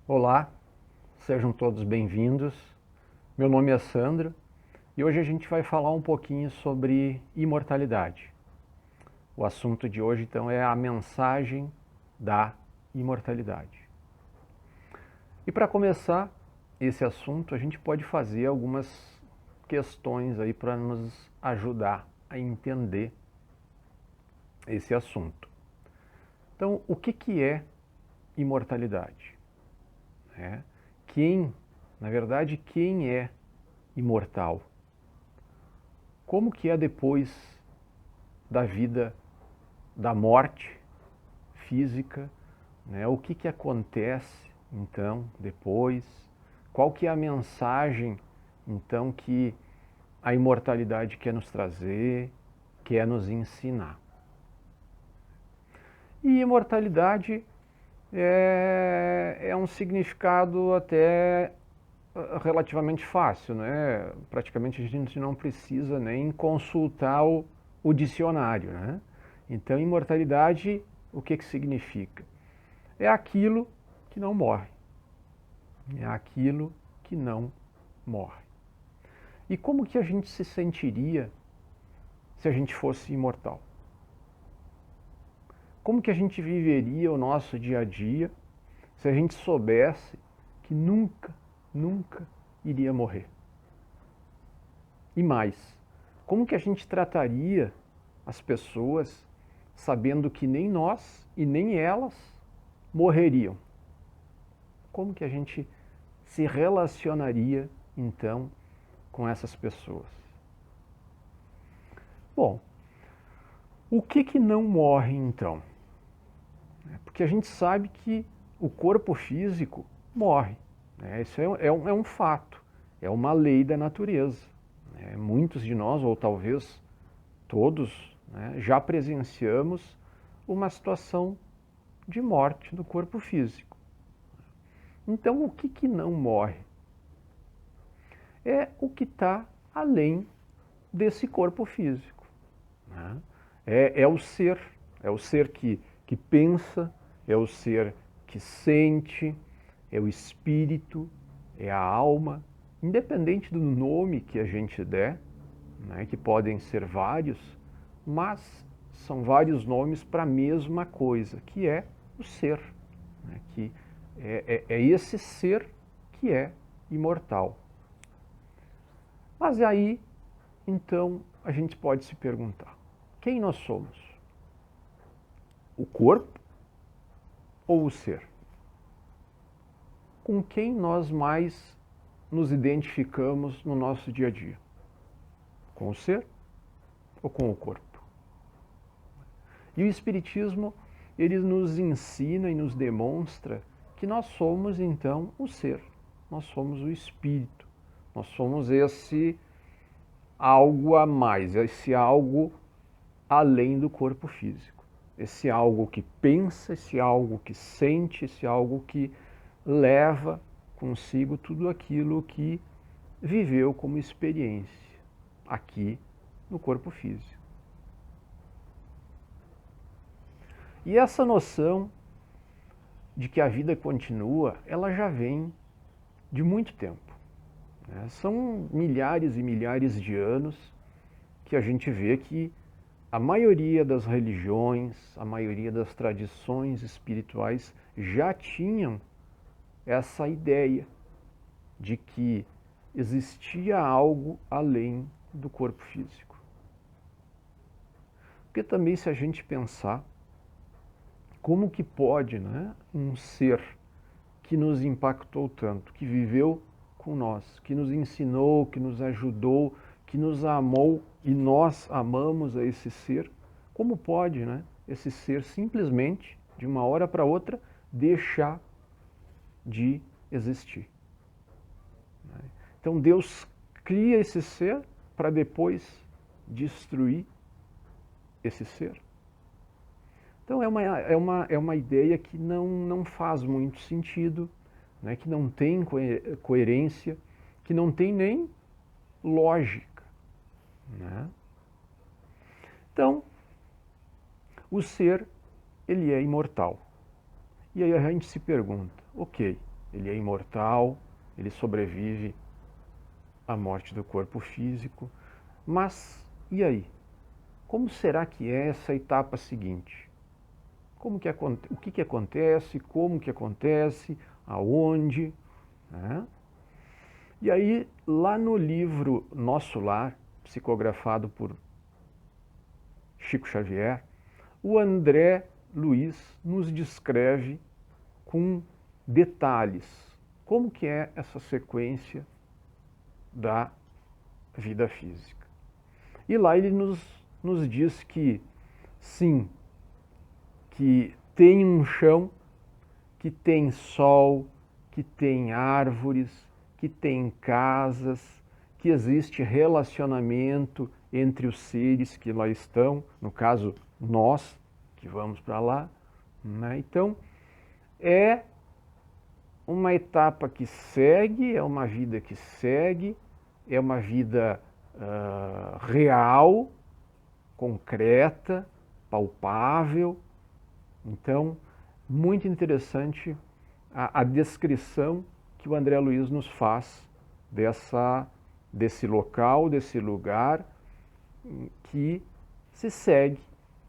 Olá, sejam todos bem-vindos. Meu nome é Sandro e hoje a gente vai falar um pouquinho sobre imortalidade. O assunto de hoje então é a mensagem da imortalidade. E para começar esse assunto, a gente pode fazer algumas questões aí para nos ajudar a entender esse assunto. Então, o que é imortalidade? Na verdade, quem é imortal? Como que é depois da vida, da morte física, né? O que acontece então depois? Qual que é a mensagem então que a imortalidade quer nos trazer, quer nos ensinar? E imortalidade é um significado até relativamente fácil, né? Praticamente a gente não precisa nem consultar o dicionário, né? Então, imortalidade, o que significa? É aquilo que não morre. É aquilo que não morre. E como que a gente se sentiria se a gente fosse imortal? Como que a gente viveria o nosso dia a dia se a gente soubesse que nunca iria morrer? E mais, como que a gente trataria as pessoas sabendo que nem nós e nem elas morreriam? Como que a gente se relacionaria então com essas pessoas? Bom, o que não morre então? Porque a gente sabe que o corpo físico morre, né? Isso é um fato, é uma lei da natureza, né? Muitos de nós, ou talvez todos, né, já presenciamos uma situação de morte do corpo físico. Então, o que não morre? É o que está além desse corpo físico, né? É o ser que pensa, é o ser que sente, é o espírito, é a alma, independente do nome que a gente der, né, que podem ser vários, mas são vários nomes para a mesma coisa, que é o ser, né, que é esse ser que é imortal. Mas aí, então, a gente pode se perguntar, quem nós somos? O corpo ou o ser? Com quem nós mais nos identificamos no nosso dia a dia? Com o ser ou com o corpo? E o Espiritismo, ele nos ensina e nos demonstra que nós somos, então, o ser. Nós somos o espírito. Nós somos esse algo a mais, esse algo além do corpo físico. Esse algo que pensa, esse algo que sente, esse algo que leva consigo tudo aquilo que viveu como experiência aqui no corpo físico. E essa noção de que a vida continua, ela já vem de muito tempo, né? São milhares e milhares de anos que a gente vê que a maioria das religiões, a maioria das tradições espirituais já tinham essa ideia de que existia algo além do corpo físico. Porque também, se a gente pensar, como que pode, né, um ser que nos impactou tanto, que viveu com nós, que nos ensinou, que nos ajudou, que nos amou e nós amamos a esse ser, como pode, né, esse ser simplesmente, de uma hora para outra, deixar de existir? Então Deus cria esse ser para depois destruir esse ser. Então é uma ideia que não faz muito sentido, né, que não tem coerência, que não tem nem lógica, né? Então, o ser, ele é imortal. E aí a gente se pergunta, ok, ele é imortal, ele sobrevive à morte do corpo físico. Mas, e aí? Como será que é essa etapa seguinte? O que acontece? Como que acontece? Aonde? Né? E aí, lá no livro Nosso Lar, psicografado por Chico Xavier, o André Luiz nos descreve com detalhes como que é essa sequência da vida física. E lá ele nos diz que, sim, que tem um chão, que tem sol, que tem árvores, que tem casas, que existe relacionamento entre os seres que lá estão, no caso, nós que vamos para lá, né? Então, é uma etapa que segue, é uma vida que segue, é uma vida real, concreta, palpável. Então, muito interessante a descrição que o André Luiz nos faz desse local, desse lugar que se segue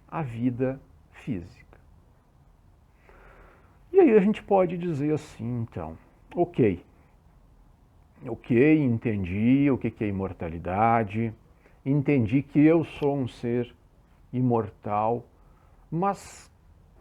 a vida física. E aí a gente pode dizer assim, então, ok, entendi o que é imortalidade, entendi que eu sou um ser imortal, mas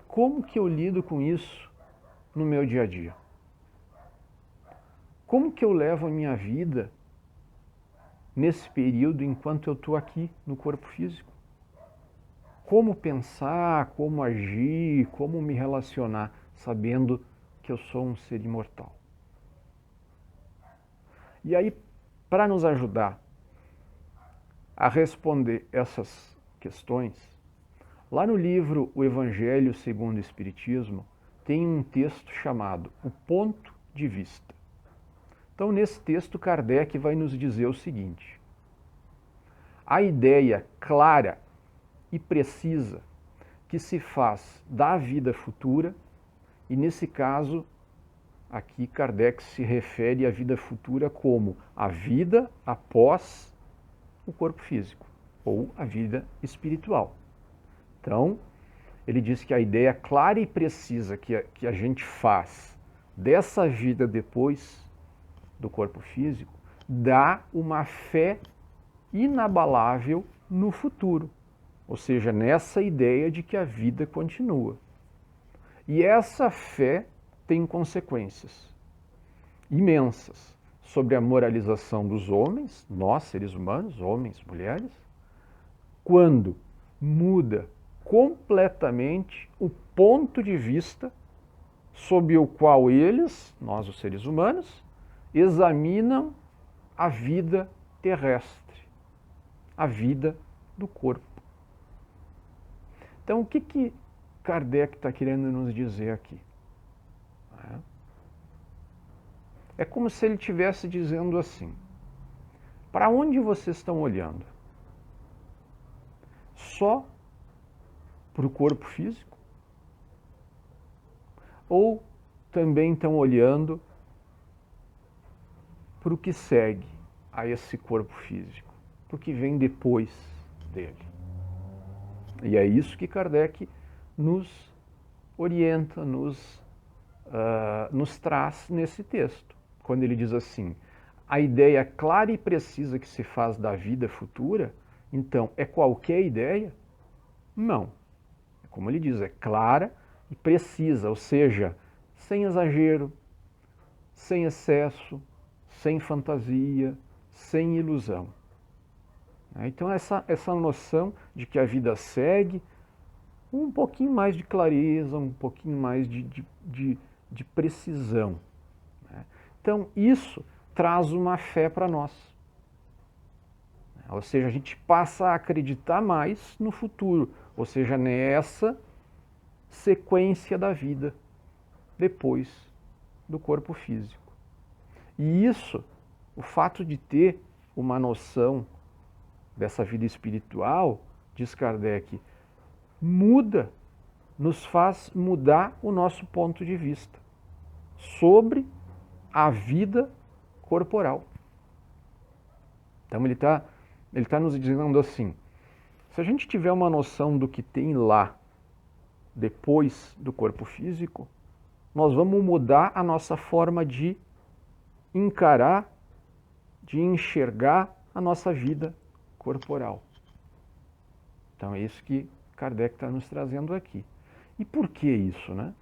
como que eu lido com isso no meu dia a dia? Como que eu levo a minha vida nesse período enquanto eu estou aqui no corpo físico? Como pensar, como agir, como me relacionar, sabendo que eu sou um ser imortal? E aí, para nos ajudar a responder essas questões, lá no livro O Evangelho segundo o Espiritismo, tem um texto chamado O Ponto de Vista. Então, nesse texto, Kardec vai nos dizer o seguinte: a ideia clara e precisa que se faz da vida futura, e nesse caso, aqui Kardec se refere à vida futura como a vida após o corpo físico, ou a vida espiritual. Então, ele diz que a ideia clara e precisa que a gente faz dessa vida depois do corpo físico dá uma fé inabalável no futuro, ou seja, nessa ideia de que a vida continua. E essa fé tem consequências imensas sobre a moralização dos homens, nós seres humanos, homens, mulheres, quando muda completamente o ponto de vista sob o qual eles, nós os seres humanos, examinam a vida terrestre, a vida do corpo. Então, o que Kardec está querendo nos dizer aqui? É como se ele estivesse dizendo assim: para onde vocês estão olhando? Só para o corpo físico? Ou também estão olhando para o que segue a esse corpo físico, para o que vem depois dele? E é isso que Kardec nos orienta, nos traz nesse texto, quando ele diz assim: a ideia clara e precisa que se faz da vida futura, então, é qualquer ideia? Não. Como ele diz, é clara e precisa, ou seja, sem exagero, sem excesso, sem fantasia, sem ilusão. Então, essa noção de que a vida segue, um pouquinho mais de clareza, um pouquinho mais de precisão. Então, isso traz uma fé para nós. Ou seja, a gente passa a acreditar mais no futuro, ou seja, nessa sequência da vida depois do corpo físico. E isso, o fato de ter uma noção dessa vida espiritual, diz Kardec, nos faz mudar o nosso ponto de vista sobre a vida corporal. Então ele tá nos dizendo assim, se a gente tiver uma noção do que tem lá depois do corpo físico, nós vamos mudar a nossa forma de encarar, de enxergar a nossa vida corporal. Então é isso que Kardec está nos trazendo aqui. E por que isso, né?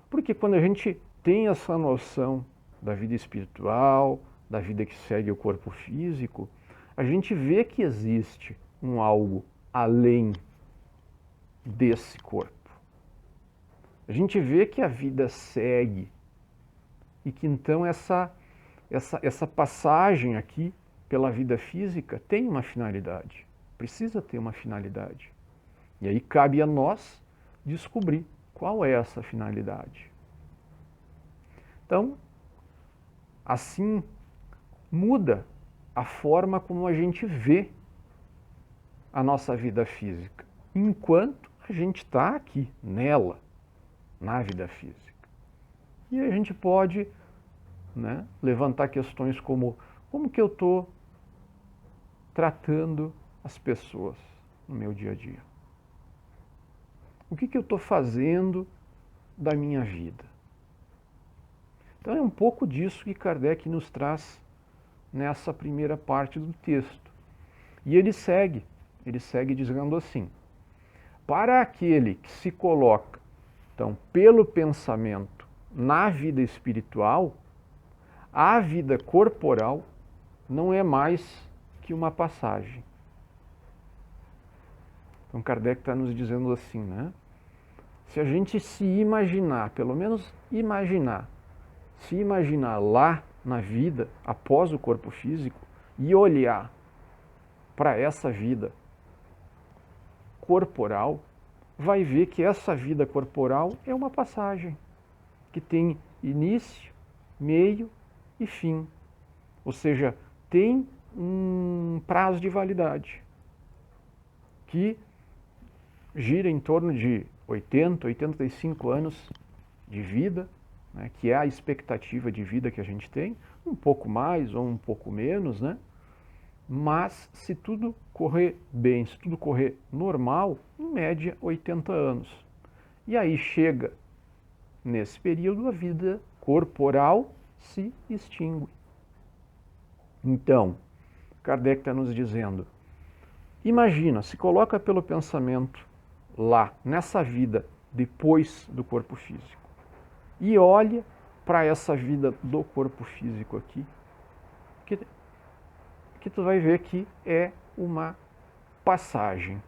Porque quando a gente tem essa noção da vida espiritual, da vida que segue o corpo físico, a gente vê que existe um algo além desse corpo. A gente vê que a vida segue e que então essa passagem aqui pela vida física tem uma finalidade, precisa ter uma finalidade. E aí cabe a nós descobrir qual é essa finalidade. Então, assim muda a forma como a gente vê a nossa vida física, enquanto a gente está aqui, nela, na vida física. E a gente pode, né, levantar questões como que eu estou tratando as pessoas no meu dia a dia? O que eu estou fazendo da minha vida? Então é um pouco disso que Kardec nos traz nessa primeira parte do texto. E ele segue dizendo assim, para aquele que se coloca, então, pelo pensamento na vida espiritual, a vida corporal não é mais que uma passagem. Então Kardec está nos dizendo assim, né? Se a gente se imaginar, pelo menos imaginar, se imaginar lá na vida, após o corpo físico, e olhar para essa vida corporal, vai ver que essa vida corporal é uma passagem, que tem início, meio e fim. Ou seja, tem um prazo de validade, que gira em torno de 80, 85 anos de vida, né, que é a expectativa de vida que a gente tem, um pouco mais ou um pouco menos, né? Mas se tudo correr bem, se tudo correr normal, em média 80 anos. E aí chega, nesse período, a vida corporal se extingue. Então, Kardec está nos dizendo, imagina, se coloca pelo pensamento lá, nessa vida, depois do corpo físico, e olha para essa vida do corpo físico aqui, que tu vai ver que é uma passagem.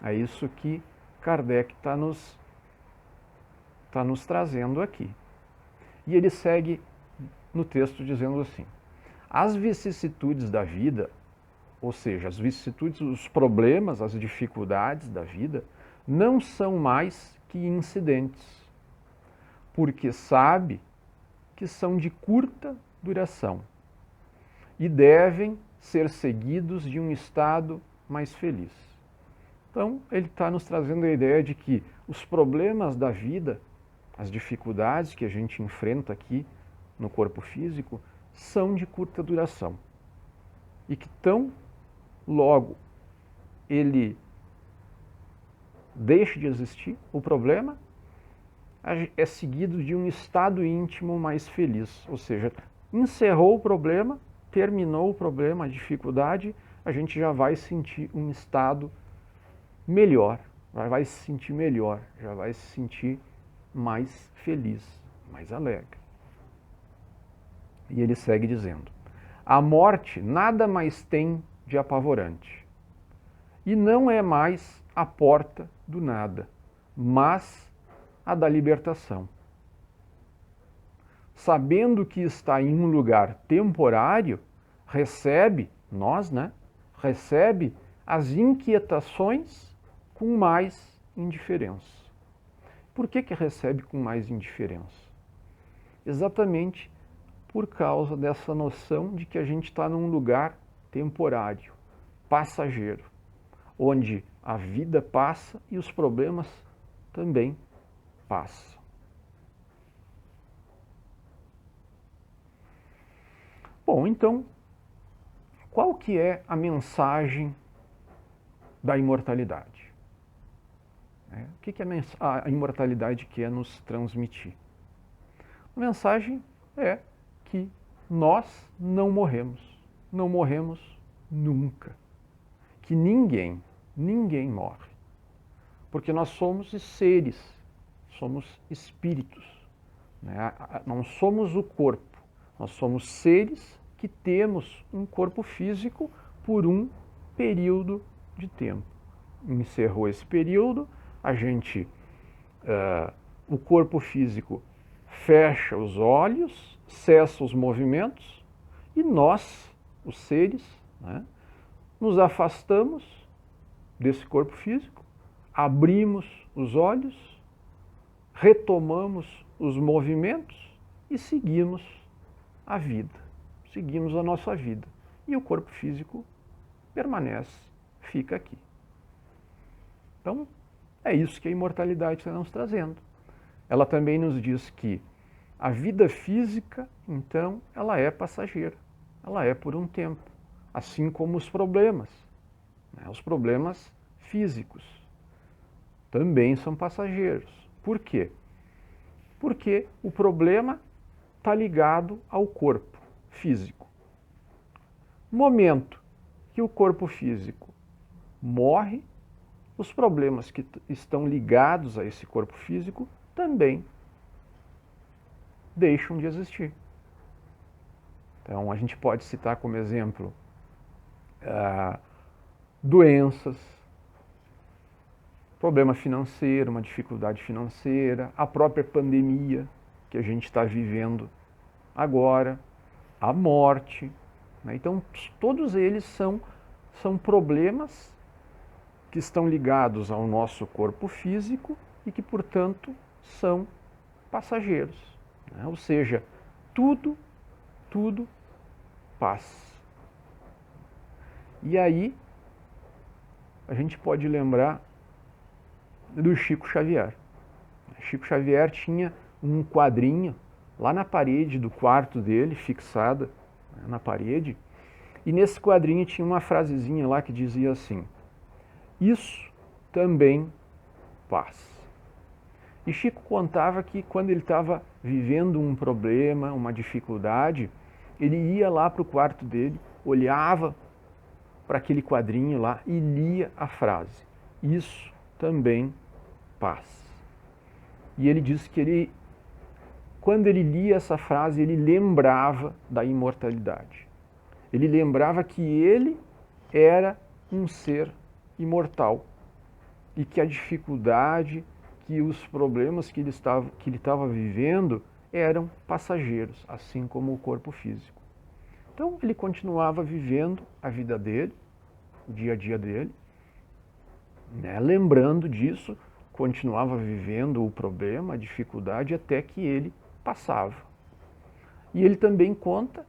É isso que Kardec está nos trazendo aqui. E ele segue no texto dizendo assim, as vicissitudes da vida, ou seja, as vicissitudes, os problemas, as dificuldades da vida, não são mais que incidentes, porque sabe que são de curta duração e devem ser seguidos de um estado mais feliz. Então, ele está nos trazendo a ideia de que os problemas da vida, as dificuldades que a gente enfrenta aqui no corpo físico, são de curta duração. E que tão logo ele deixe de existir, o problema é seguido de um estado íntimo mais feliz. Ou seja, encerrou o problema, terminou o problema, a dificuldade, a gente já vai sentir um estado melhor, já vai se sentir melhor, já vai se sentir mais feliz, mais alegre. E ele segue dizendo, a morte nada mais tem de apavorante, e não é mais a porta do nada, mas a da libertação. Sabendo que está em um lugar temporário, recebe, nós, né? Recebe as inquietações com mais indiferença. Por que recebe com mais indiferença? Exatamente por causa dessa noção de que a gente está num lugar temporário, passageiro, onde a vida passa e os problemas também passam. Bom, então, qual que é a mensagem da imortalidade? O que a imortalidade quer nos transmitir? A mensagem é que nós não morremos. Não morremos nunca. Que ninguém morre. Porque nós somos seres, somos espíritos. Não somos o corpo. Nós somos seres que temos um corpo físico por um período de tempo. Encerrou esse período, o corpo físico fecha os olhos, cessa os movimentos e nós, os seres, nos afastamos desse corpo físico, abrimos os olhos, retomamos os movimentos e seguimos a vida, seguimos a nossa vida. E o corpo físico permanece, fica aqui. Então, é isso que a imortalidade está nos trazendo. Ela também nos diz que a vida física, então, ela é passageira, ela é por um tempo, assim como os problemas. Os problemas físicos também são passageiros. Por quê? Porque o problema está ligado ao corpo físico. No momento que o corpo físico morre, os problemas que estão ligados a esse corpo físico também deixam de existir. Então, a gente pode citar como exemplo doenças, problema financeiro, uma dificuldade financeira, a própria pandemia que a gente está vivendo agora, a morte. Então, todos eles são problemas que estão ligados ao nosso corpo físico e que, portanto, são passageiros. Ou seja, tudo passa. E aí, a gente pode lembrar do Chico Xavier. Chico Xavier tinha um quadrinho lá na parede do quarto dele, fixada na parede, e nesse quadrinho tinha uma frasezinha lá que dizia assim: isso também passa. E Chico contava que quando ele estava vivendo um problema, uma dificuldade, ele ia lá para o quarto dele, olhava para aquele quadrinho lá e lia a frase: isso também passa. E ele disse que quando ele lia essa frase, ele lembrava da imortalidade. Ele lembrava que ele era um ser imortal e que a dificuldade, que os problemas que ele estava vivendo eram passageiros, assim como o corpo físico. Então ele continuava vivendo a vida dele, o dia a dia dele, lembrando disso, continuava vivendo o problema, a dificuldade, até que ele passava. E ele também conta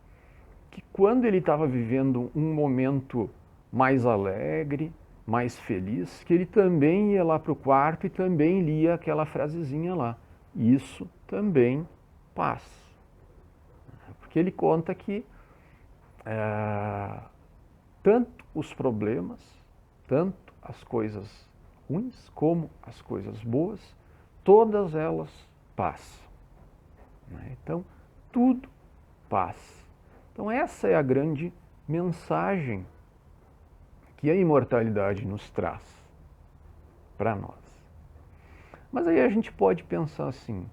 que quando ele estava vivendo um momento mais alegre, mais feliz, que ele também ia lá para o quarto e também lia aquela frasezinha lá: isso também passa. Porque ele conta que tanto os problemas, tanto as coisas ruins como as coisas boas, todas elas passam. Então, tudo passa. Então, essa é a grande mensagem que a imortalidade nos traz para nós. Mas aí a gente pode pensar assim,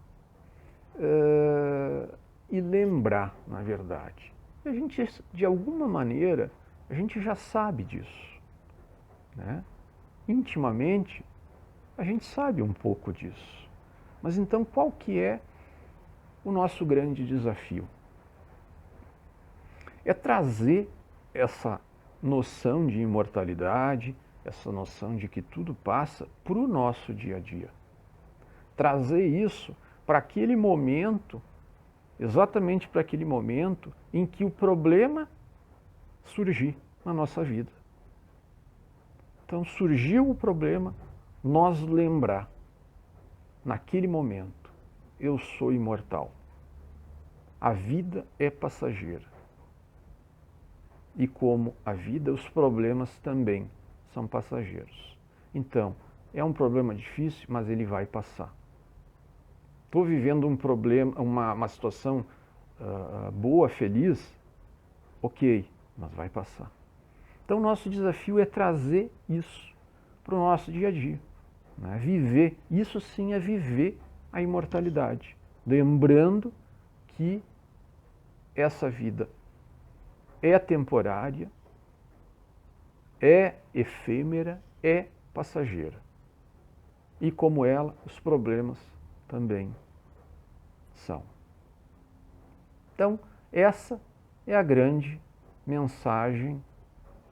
e lembrar, na verdade. A gente, de alguma maneira, a gente já sabe disso. Intimamente, a gente sabe um pouco disso. Mas então, qual que é o nosso grande desafio? É trazer essa noção de imortalidade, essa noção de que tudo passa para o nosso dia a dia. Trazer isso para aquele momento, exatamente para aquele momento em que o problema surgir na nossa vida. Então, surgiu o problema, nós lembrar, naquele momento, eu sou imortal. A vida é passageira. E como a vida, os problemas também são passageiros. Então, é um problema difícil, mas ele vai passar. Estou vivendo um problema, uma situação boa, feliz, ok, mas vai passar. Então, nosso desafio é trazer isso para o nosso dia a dia. Né? Viver, isso sim é viver a imortalidade. Lembrando que essa vida é temporária, é efêmera, é passageira. E como ela, os problemas também são. Então, essa é a grande mensagem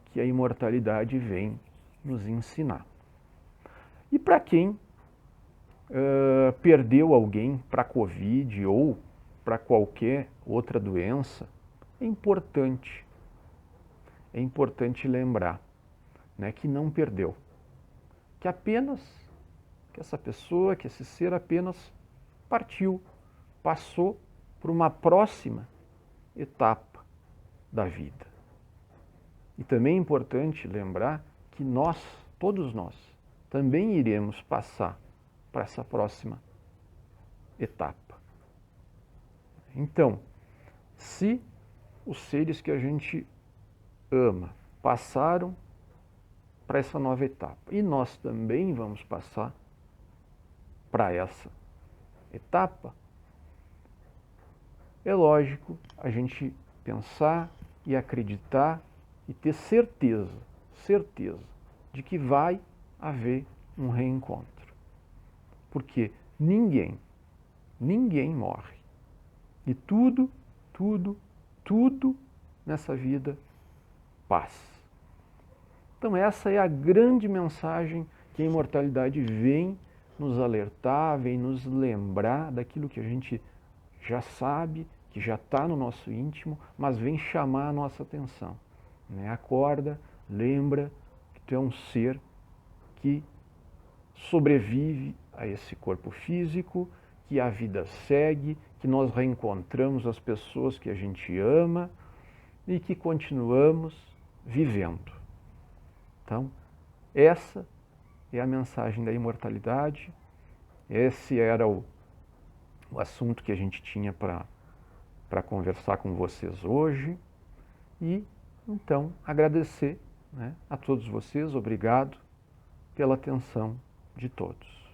que a imortalidade vem nos ensinar. E para quem perdeu alguém para a Covid ou para qualquer outra doença, é importante lembrar, né, que não perdeu, que essa pessoa, que esse ser apenas partiu, passou por uma próxima etapa da vida. E também é importante lembrar que nós, todos nós, também iremos passar para essa próxima etapa. Então, se os seres que a gente ama passaram para essa nova etapa e nós também vamos passar para essa etapa, é lógico a gente pensar e acreditar e ter certeza de que vai haver um reencontro. Porque ninguém morre. E tudo nessa vida passa. Então essa é a grande mensagem que a imortalidade vem nos alertar, vem nos lembrar daquilo que a gente já sabe, que já está no nosso íntimo, mas vem chamar a nossa atenção. Né? Acorda, lembra que tu é um ser que sobrevive a esse corpo físico, que a vida segue, que nós reencontramos as pessoas que a gente ama e que continuamos vivendo. Então, essa é a mensagem da imortalidade, esse era o assunto que a gente tinha para conversar com vocês hoje. E, então, agradecer, né, a todos vocês, obrigado pela atenção de todos.